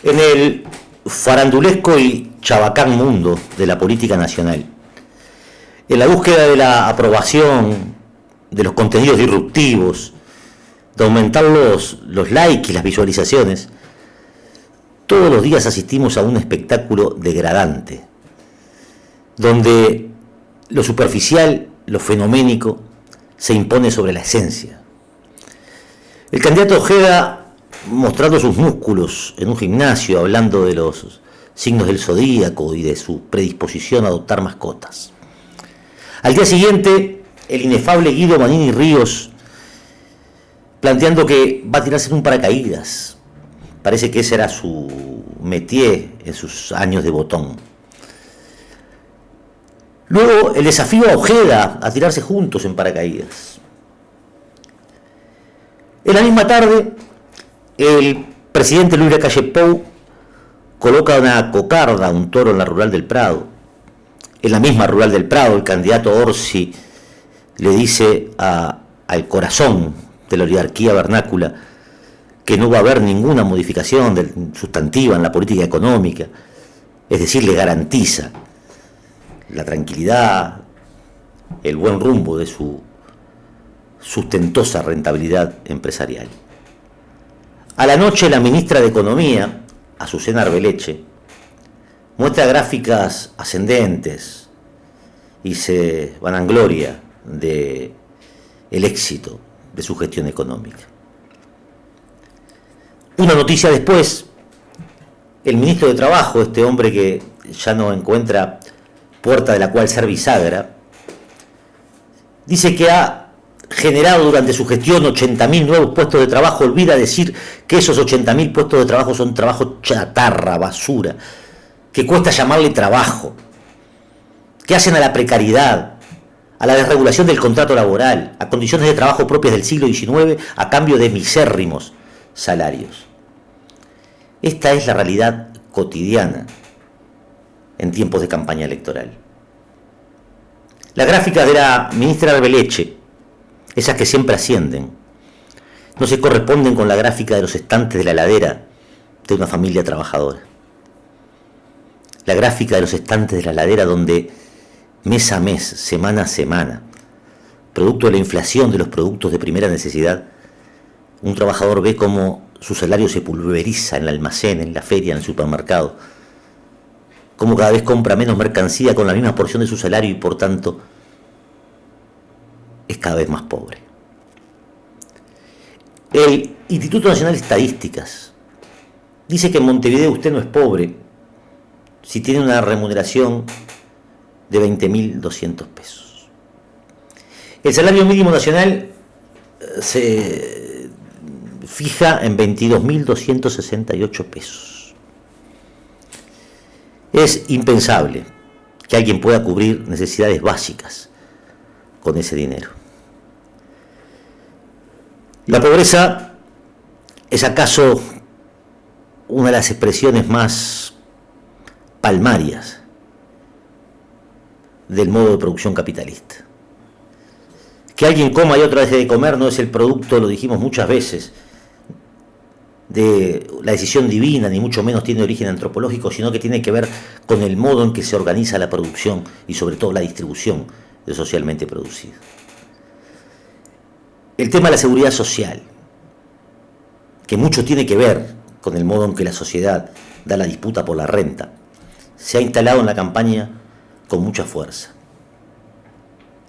En el farandulesco y chabacán mundo de la política nacional, en la búsqueda de la aprobación de los contenidos disruptivos, de aumentar los likes y las visualizaciones, todos los días asistimos a un espectáculo degradante, donde lo superficial, lo fenoménico, se impone sobre la esencia. El candidato Ojeda, mostrando sus músculos en un gimnasio, hablando de los signos del zodíaco y de su predisposición a adoptar mascotas. Al día siguiente, el inefable Guido Manini Ríos, planteando que va a tirarse en un paracaídas. Parece que ese era su métier en sus años de botón. Luego, el desafío a Ojeda a tirarse juntos en paracaídas. En la misma tarde, el presidente Luis Lacalle Pou coloca una cocarda, un toro en la rural del Prado. En la misma rural del Prado, el candidato Orsi le dice al corazón de la oligarquía vernácula que no va a haber ninguna modificación sustantiva en la política económica, es decir, le garantiza la tranquilidad, el buen rumbo de su sustentosa rentabilidad empresarial. A la noche, la ministra de Economía, Azucena Arbeleche, muestra gráficas ascendentes y se vanagloria del éxito de su gestión económica. Una noticia después, el ministro de Trabajo, este hombre que ya no encuentra puerta de la cual ser bisagra, dice que ha generado durante su gestión 80.000 nuevos puestos de trabajo. Olvida decir que esos 80.000 puestos de trabajo son trabajo chatarra, basura, que cuesta llamarle trabajo, que hacen a la precariedad, a la desregulación del contrato laboral, a condiciones de trabajo propias del siglo XIX a cambio de misérrimos salarios. Esta es la realidad cotidiana en tiempos de campaña electoral. Las gráficas de la ministra Arbeleche, esas que siempre ascienden, no se corresponden con la gráfica de los estantes de la heladera de una familia trabajadora. La gráfica de los estantes de la heladera donde mes a mes, semana a semana, producto de la inflación de los productos de primera necesidad, un trabajador ve cómo su salario se pulveriza en el almacén, en la feria, en el supermercado, cómo cada vez compra menos mercancía con la misma porción de su salario y por tanto es cada vez más pobre. El Instituto Nacional de Estadísticas dice que en Montevideo usted no es pobre si tiene una remuneración de 20.200 pesos. El salario mínimo nacional se fija en 22.268 pesos. Es impensable que alguien pueda cubrir necesidades básicas con ese dinero. La pobreza es acaso una de las expresiones más palmarias del modo de producción capitalista. Que alguien coma y otra deje de comer no es el producto, lo dijimos muchas veces, de la decisión divina, ni mucho menos tiene origen antropológico, sino que tiene que ver con el modo en que se organiza la producción y sobre todo la distribución de lo socialmente producido. El tema de la seguridad social, que mucho tiene que ver con el modo en que la sociedad da la disputa por la renta, se ha instalado en la campaña con mucha fuerza.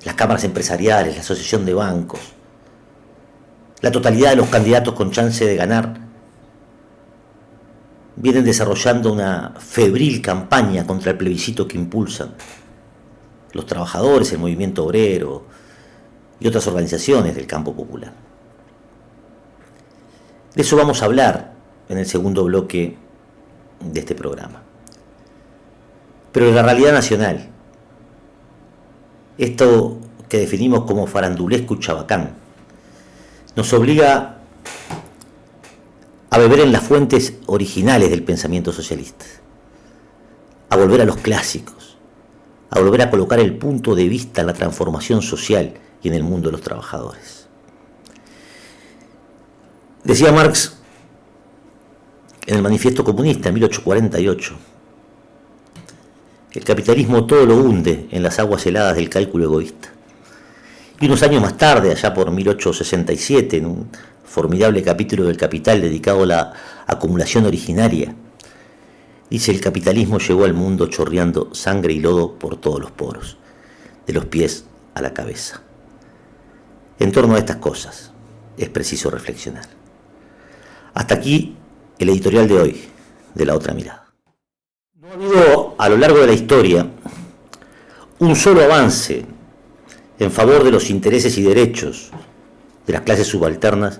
Las cámaras empresariales, la asociación de bancos, la totalidad de los candidatos con chance de ganar vienen desarrollando una febril campaña contra el plebiscito que impulsan los trabajadores, el movimiento obrero y otras organizaciones del campo popular. De eso vamos a hablar en el segundo bloque de este programa. Pero en la realidad nacional, esto que definimos como farandulesco y chabacán, nos obliga a beber en las fuentes originales del pensamiento socialista, a volver a los clásicos, a volver a colocar el punto de vista en la transformación social y en el mundo de los trabajadores. Decía Marx en el Manifiesto Comunista, en 1848. El capitalismo todo lo hunde en las aguas heladas del cálculo egoísta. Y unos años más tarde, allá por 1867, en un formidable capítulo del Capital dedicado a la acumulación originaria, dice: el capitalismo llegó al mundo chorreando sangre y lodo por todos los poros, de los pies a la cabeza. En torno a estas cosas es preciso reflexionar. Hasta aquí el editorial de hoy, de La Otra Mirada. No ha habido a lo largo de la historia un solo avance en favor de los intereses y derechos de las clases subalternas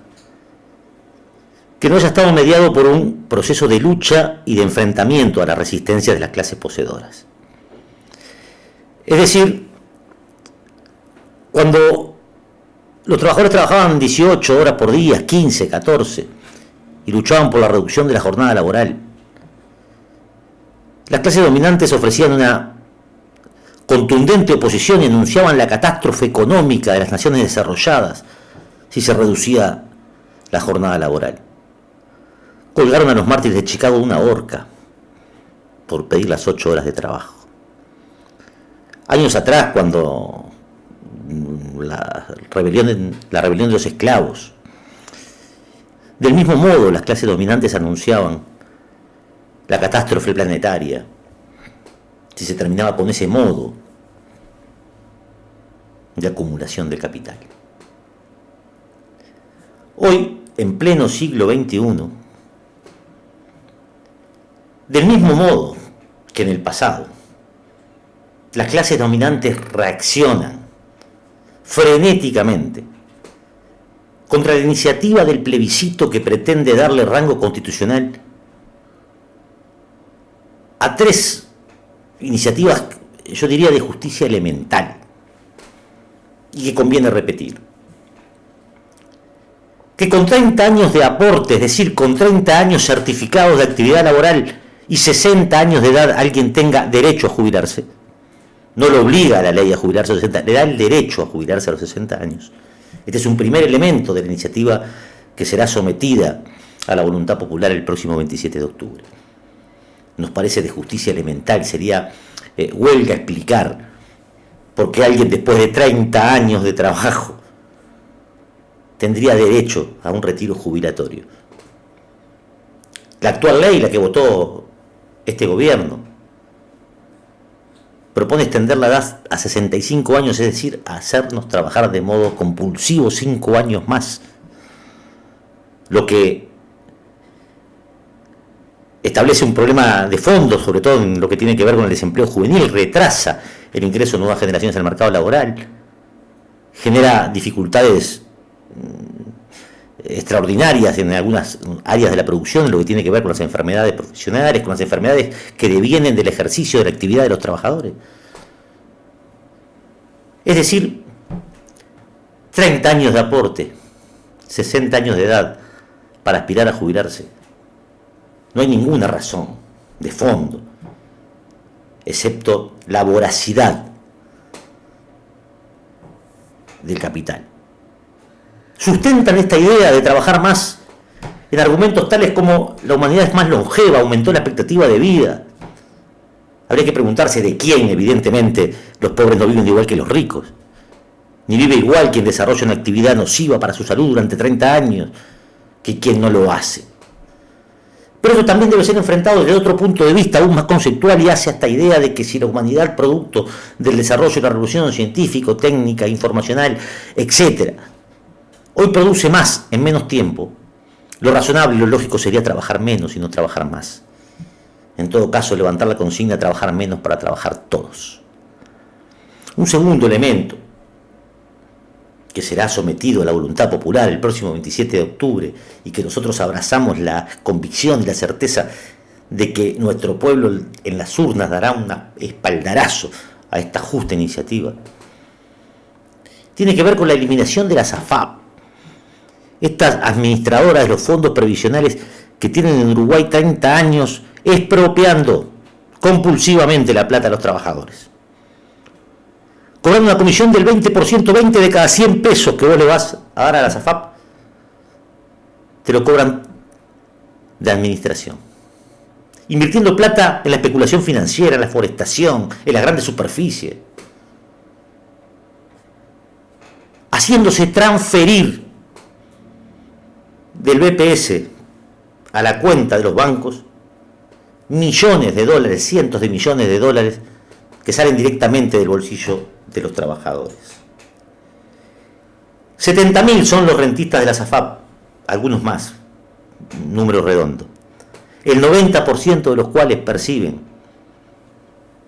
que no haya estado mediado por un proceso de lucha y de enfrentamiento a la resistencia de las clases poseedoras. Es decir, cuando los trabajadores trabajaban 18 horas por día, 15, 14, y luchaban por la reducción de la jornada laboral, las clases dominantes ofrecían una contundente oposición y anunciaban la catástrofe económica de las naciones desarrolladas si se reducía la jornada laboral. Colgaron a los mártires de Chicago una horca por pedir las 8 horas de trabajo. Años atrás, cuando la rebelión de los esclavos, del mismo modo las clases dominantes anunciaban la catástrofe planetaria si se terminaba con ese modo de acumulación del capital. Hoy, en pleno siglo XXI, del mismo modo que en el pasado, las clases dominantes reaccionan frenéticamente contra la iniciativa del plebiscito que pretende darle rango constitucional a 3 iniciativas, yo diría, de justicia elemental, y que conviene repetir. Que con 30 años de aporte, es decir, con 30 años certificados de actividad laboral y 60 años de edad, alguien tenga derecho a jubilarse. No lo obliga a la ley a jubilarse a los 60, le da el derecho a jubilarse a los 60 años. Este es un primer elemento de la iniciativa que será sometida a la voluntad popular el próximo 27 de octubre. Nos parece de justicia elemental, sería huelga explicar por qué alguien después de 30 años de trabajo tendría derecho a un retiro jubilatorio. La actual ley, la que votó este gobierno, propone extender la edad a 65 años, es decir, a hacernos trabajar de modo compulsivo 5 años más, lo que establece un problema de fondo, sobre todo en lo que tiene que ver con el desempleo juvenil, retrasa el ingreso de nuevas generaciones al mercado laboral, genera dificultades extraordinarias en algunas áreas de la producción, en lo que tiene que ver con las enfermedades profesionales, con las enfermedades que devienen del ejercicio de la actividad de los trabajadores. Es decir, 30 años de aporte, 60 años de edad para aspirar a jubilarse. No hay ninguna razón de fondo, excepto la voracidad del capital. Sustentan esta idea de trabajar más en argumentos tales como la humanidad es más longeva, aumentó la expectativa de vida. Habría que preguntarse de quién, evidentemente, los pobres no viven igual que los ricos, ni vive igual quien desarrolla una actividad nociva para su salud durante 30 años que quien no lo hace. Pero eso también debe ser enfrentado desde otro punto de vista aún más conceptual y hace esta idea de que si la humanidad, producto del desarrollo de la revolución científica, técnica, informacional, etc., hoy produce más en menos tiempo, lo razonable y lo lógico sería trabajar menos y no trabajar más. En todo caso, levantar la consigna de trabajar menos para trabajar todos. Un segundo elemento que será sometido a la voluntad popular el próximo 27 de octubre y que nosotros abrazamos la convicción y la certeza de que nuestro pueblo en las urnas dará un espaldarazo a esta justa iniciativa, tiene que ver con la eliminación de las AFAP, estas administradoras de los fondos previsionales que tienen en Uruguay 30 años expropiando compulsivamente la plata a los trabajadores. Cobrando una comisión del 20%, 20 de cada 100 pesos que vos le vas a dar a las AFAP, te lo cobran de administración, invirtiendo plata en la especulación financiera, en la forestación, en la grande superficie, haciéndose transferir del BPS a la cuenta de los bancos millones de dólares, cientos de millones de dólares que salen directamente del bolsillo de los trabajadores. 70.000 son los rentistas de la SAFAP, algunos más, número redondo. El 90% de los cuales perciben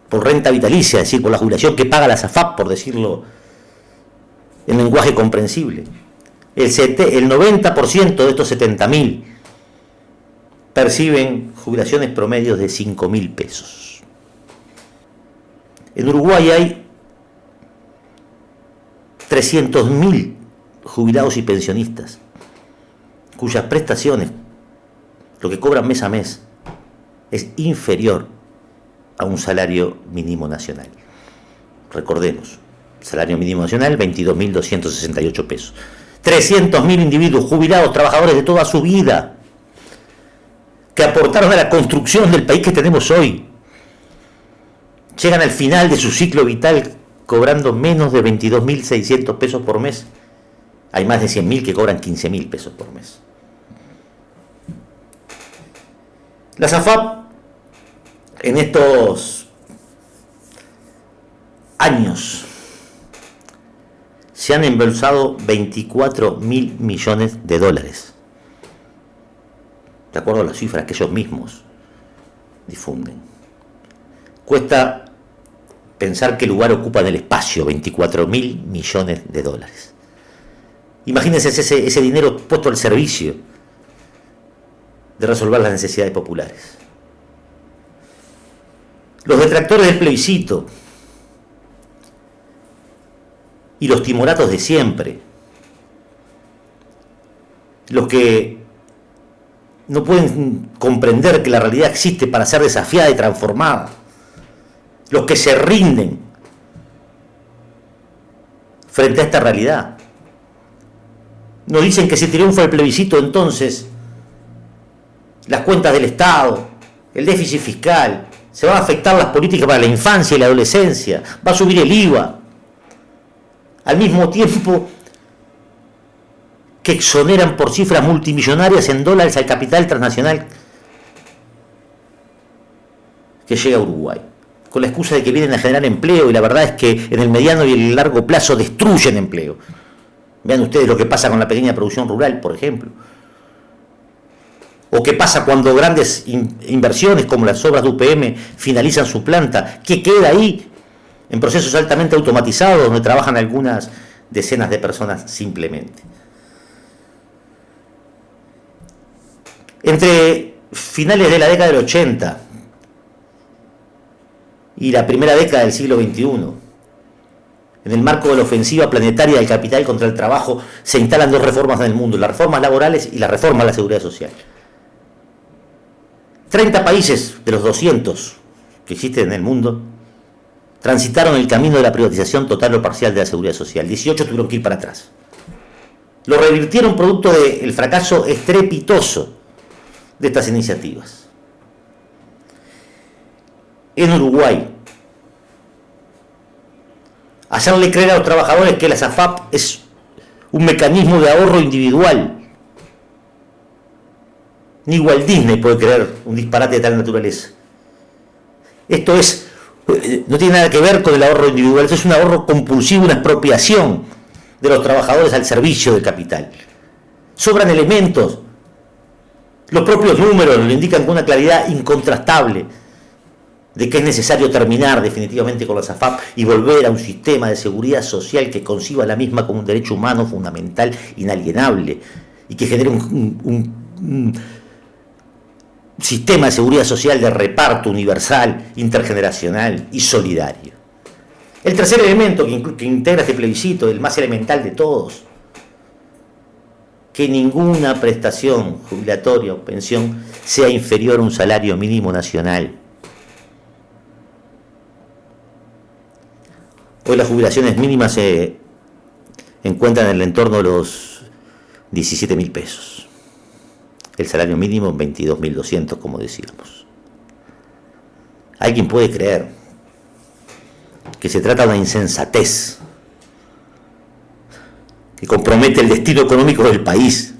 por renta vitalicia, es decir, por la jubilación que paga la SAFAP, por decirlo en lenguaje comprensible. El 90% de estos 70.000 perciben jubilaciones promedios de 5.000 pesos. En Uruguay hay 300.000 jubilados y pensionistas cuyas prestaciones, lo que cobran mes a mes, es inferior a un salario mínimo nacional. Recordemos, salario mínimo nacional 22.268 pesos. 300.000 individuos jubilados, trabajadores de toda su vida, que aportaron a la construcción del país que tenemos hoy, llegan al final de su ciclo vital cobrando menos de 22.600 pesos por mes. Hay más de 100.000 que cobran 15.000 pesos por mes. La SAFAP en estos años se han embolsado 24.000 millones de dólares, de acuerdo a las cifras que ellos mismos difunden. Cuesta pensar qué lugar ocupa en el espacio 24.000 millones de dólares. Imagínense ese dinero puesto al servicio de resolver las necesidades populares. Los detractores del plebiscito y los timoratos de siempre, los que no pueden comprender que la realidad existe para ser desafiada y transformada, los que se rinden frente a esta realidad, nos dicen que si triunfa el plebiscito, entonces las cuentas del Estado, el déficit fiscal, se van a afectar las políticas para la infancia y la adolescencia, va a subir el IVA, al mismo tiempo que exoneran por cifras multimillonarias en dólares al capital transnacional que llega a Uruguay, con la excusa de que vienen a generar empleo, y la verdad es que en el mediano y el largo plazo destruyen empleo. Vean ustedes lo que pasa con la pequeña producción rural, por ejemplo. O qué pasa cuando grandes inversiones como las obras de UPM finalizan su planta. ¿Qué queda ahí? En procesos altamente automatizados donde trabajan algunas decenas de personas simplemente. Entre finales de la década del 80 y la primera década del siglo XXI, en el marco de la ofensiva planetaria del capital contra el trabajo, se instalan dos reformas en el mundo: las reformas laborales y la reforma a la seguridad social. 30 países de los 200 que existen en el mundo transitaron el camino de la privatización total o parcial de la seguridad social. 18 tuvieron que ir para atrás. Lo revirtieron producto del fracaso estrepitoso de estas iniciativas. En Uruguay, hacerle creer a los trabajadores que la SAFAP es un mecanismo de ahorro individual. Ni Walt Disney puede creer un disparate de tal naturaleza. Esto no tiene nada que ver con el ahorro individual, esto es un ahorro compulsivo, una expropiación de los trabajadores al servicio del capital. Sobran elementos, los propios números lo indican con una claridad incontrastable de que es necesario terminar definitivamente con la SAFAP y volver a un sistema de seguridad social que conciba la misma como un derecho humano fundamental, inalienable, y que genere un sistema de seguridad social de reparto universal, intergeneracional y solidario. El tercer elemento que integra este plebiscito, el más elemental de todos: que ninguna prestación jubilatoria o pensión sea inferior a un salario mínimo nacional. Hoy las jubilaciones mínimas se encuentran en el entorno de los 17.000 pesos. el salario mínimo en 22.200, como decíamos. ¿Alguien puede creer que se trata de una insensatez que compromete el destino económico del país,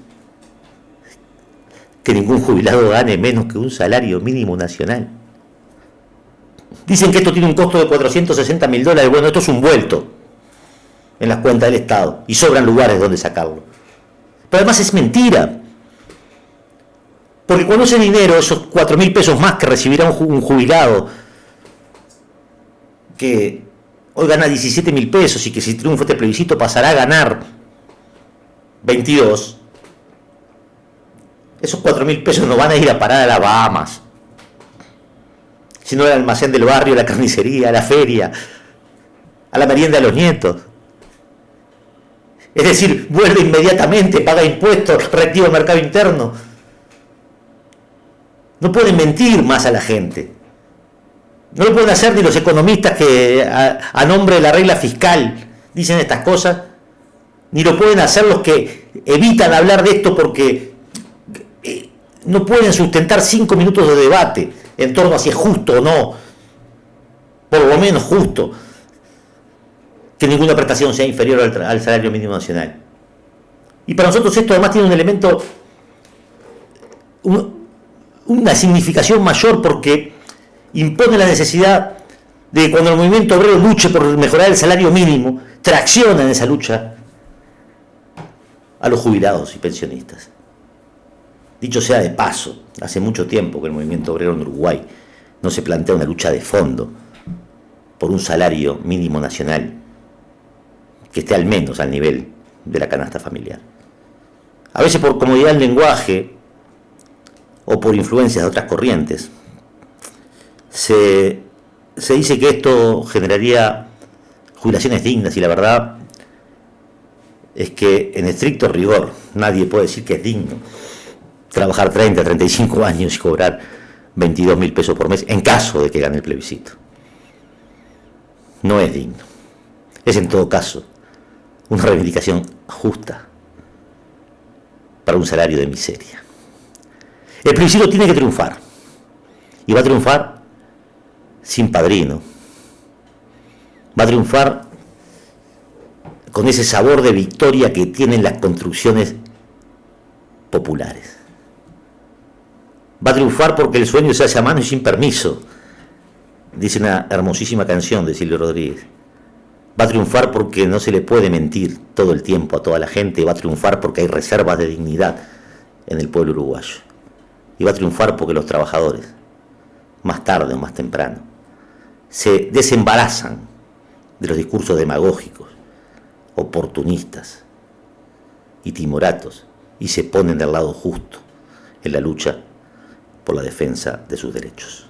que ningún jubilado gane menos que un salario mínimo nacional? Dicen que esto tiene un costo de $460.000. Bueno, esto es un vuelto en las cuentas del Estado y sobran lugares donde sacarlo. Pero además es mentira, porque cuando ese dinero, esos 4.000 pesos más que recibirá un jubilado, que hoy gana 17.000 pesos y que si triunfa este plebiscito pasará a ganar 22, esos 4.000 pesos no van a ir a parar a las Bahamas, sino al almacén del barrio, a la carnicería, a la feria, a la merienda de los nietos. Es decir, vuelve inmediatamente, paga impuestos, reactiva el mercado interno. No pueden mentir más a la gente. No lo pueden hacer ni los economistas que a nombre de la regla fiscal dicen estas cosas, ni lo pueden hacer los que evitan hablar de esto porque no pueden sustentar 5 minutos de debate en torno a si es justo o no, por lo menos justo, que ninguna prestación sea inferior al salario mínimo nacional. Y para nosotros esto además tiene un elemento, una significación mayor, porque impone la necesidad de que cuando el movimiento obrero luche por mejorar el salario mínimo, tracciona en esa lucha a los jubilados y pensionistas. Dicho sea de paso, hace mucho tiempo que el movimiento obrero en Uruguay no se plantea una lucha de fondo por un salario mínimo nacional que esté al menos al nivel de la canasta familiar. A veces por comodidad del lenguaje o por influencias de otras corrientes, se dice que esto generaría jubilaciones dignas, y la verdad es que en estricto rigor nadie puede decir que es digno trabajar 30, 35 años y cobrar 22.000 pesos por mes en caso de que gane el plebiscito. No es digno. Es en todo caso una reivindicación justa para un salario de miseria. El plebiscito tiene que triunfar, y va a triunfar sin padrino. Va a triunfar con ese sabor de victoria que tienen las construcciones populares. Va a triunfar porque el sueño se hace a mano y sin permiso, dice una hermosísima canción de Silvio Rodríguez. Va a triunfar porque no se le puede mentir todo el tiempo a toda la gente. Va a triunfar porque hay reservas de dignidad en el pueblo uruguayo. Y va a triunfar porque los trabajadores, más tarde o más temprano, se desembarazan de los discursos demagógicos, oportunistas y timoratos, y se ponen del lado justo en la lucha por la defensa de sus derechos.